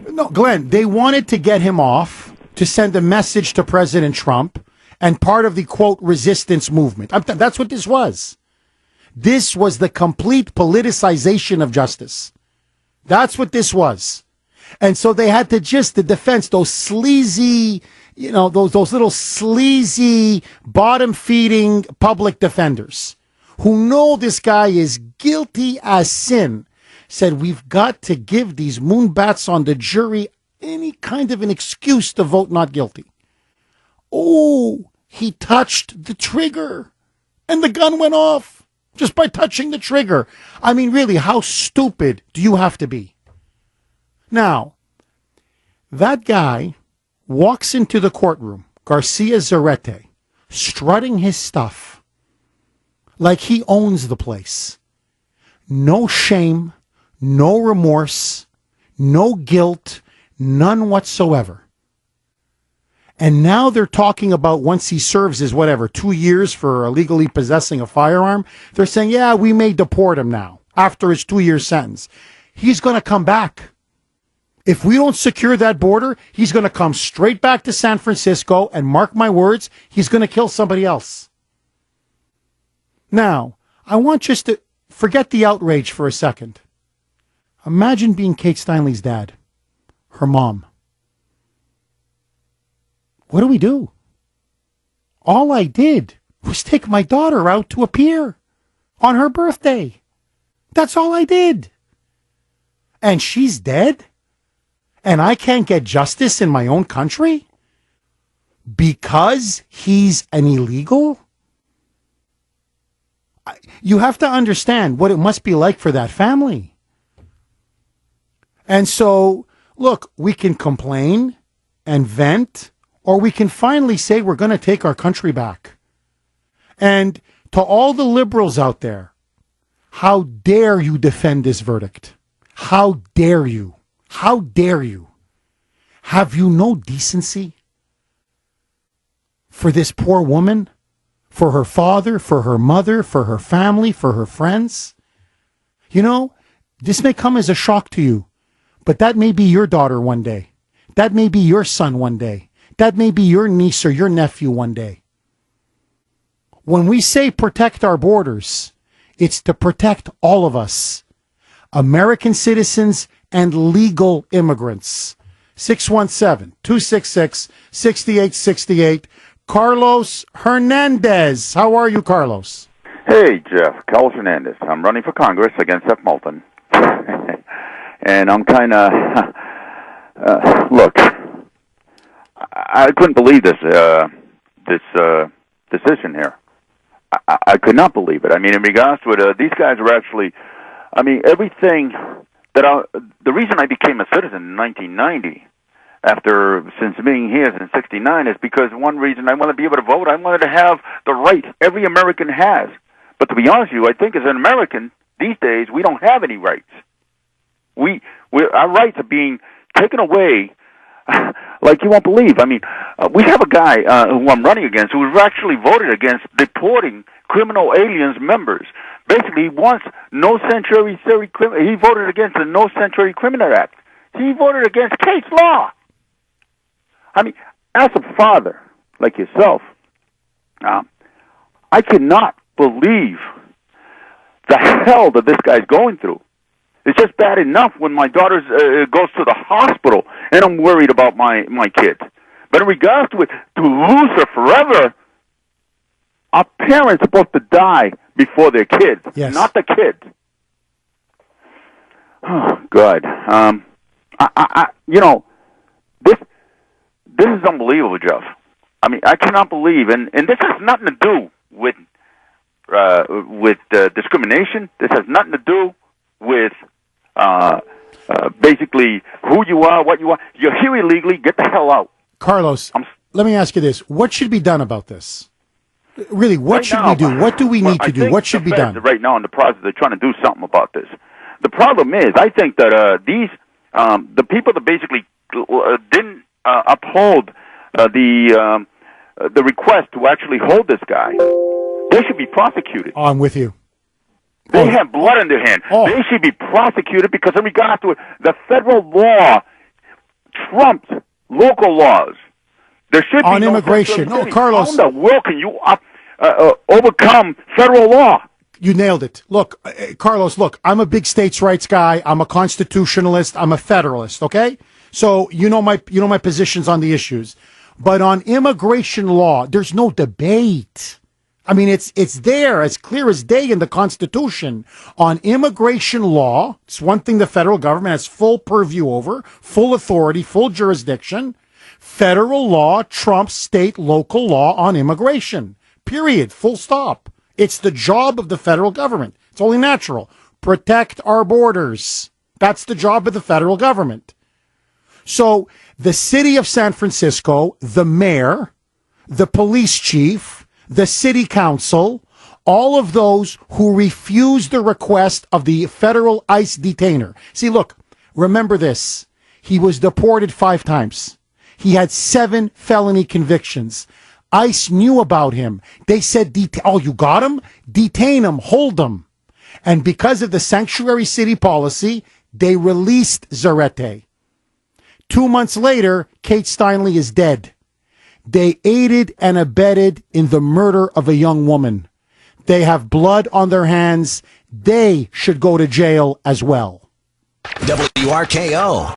No, Glenn, they wanted to get him off to send a message to President Trump and part of the, quote, resistance movement. That's what this was. This was the complete politicization of justice. That's what this was. And so they had to the defense, those sleazy, those little sleazy, bottom-feeding public defenders who know this guy is guilty as sin, said we've got to give these moonbats on the jury any kind of an excuse to vote not guilty. Oh, he touched the trigger and the gun went off just by touching the trigger. I mean, really, how stupid do you have to be? Now, that guy walks into the courtroom, Garcia Zarete, strutting his stuff like he owns the place. No shame, no remorse, no guilt, none whatsoever. And now they're talking about once he serves his 2 years for illegally possessing a firearm, they're saying, yeah, we may deport him now after his 2-year sentence. He's going to come back. If we don't secure that border, he's going to come straight back to San Francisco, and mark my words, he's going to kill somebody else. Now, I want just to forget the outrage for a second. Imagine being Kate Steinle's dad, her mom. What do we do? All I did was take my daughter out to appear on her birthday. That's all I did. And she's dead? And I can't get justice in my own country? Because he's an illegal? You have to understand what it must be like for that family. And so, look, we can complain and vent, or we can finally say we're going to take our country back. And to all the liberals out there, how dare you defend this verdict? How dare you? How dare you? Have you no decency for this poor woman, for her father, for her mother, for her family, for her friends? You know, this may come as a shock to you, but that may be your daughter one day. That may be your son one day. That may be your niece or your nephew one day. When we say protect our borders, it's to protect all of us, American citizens and legal immigrants. 617-266-6868. Carlos Hernandez. How are you, Carlos? Hey, Jeff. Carlos Hernandez. I'm running for Congress against Seff Moulton. And I'm kind of... look, I couldn't believe this decision here. I could not believe it. I mean, in regards to it, these guys are actually... I mean, everything that the reason I became a citizen in 1990, since being here since '69, is because one reason I want to be able to vote. I wanted to have the right every American has. But to be honest with you, I think as an American these days we don't have any rights. Our rights are being taken away like you won't believe. I mean, we have a guy who I'm running against who actually voted against deporting criminal aliens members. Basically, he wants no sanctuary criminal. He voted against the No Sanctuary Criminal Act. He voted against case law. I mean, as a father like yourself, I cannot believe the hell that this guy's going through. It's just bad enough when my daughter goes to the hospital and I'm worried about my kids. But in regards to it, to lose her forever, our parents are supposed to die before their kids, yes, not the kids. Oh, God. This is unbelievable, Jeff. I mean, I cannot believe, and this has nothing to do with discrimination. This has nothing to do with basically who you are, what you are. You're here illegally. Get the hell out. Carlos, let me ask you this. What should be done about this? Really, what should we do? What do we need to do? What should be done? Right now in the process, they're trying to do something about this. The problem is, I think that the people that basically didn't uphold the request to actually hold this guy, they should be prosecuted. Oh, I'm with you. They have blood in their hand. Oh. They should be prosecuted because in regard to it, the federal law trumped local laws. There should be on no immigration. No, Carlos. How in the world can you overcome federal law? You nailed it. Look, Carlos, look, I'm a big states' rights guy. I'm a constitutionalist. I'm a federalist, okay? So you know my positions on the issues. But on immigration law, there's no debate. I mean, it's there, as clear as day in the Constitution. On immigration law, it's one thing the federal government has full purview over, full authority, full jurisdiction. Federal law trumps state, local law on immigration. Period. Full stop. It's the job of the federal government. It's only natural. Protect our borders. That's the job of the federal government. So the city of San Francisco, the mayor, the police chief, the city council, all of those who refused the request of the federal ICE detainer. See, look, remember this. He was deported 5 times. He had 7 felony convictions. ICE knew about him. They said, oh, you got him? Detain him, hold him. And because of the sanctuary city policy, they released Zarete. 2 months later, Kate Steinle is dead. They aided and abetted in the murder of a young woman. They have blood on their hands. They should go to jail as well. WRKO.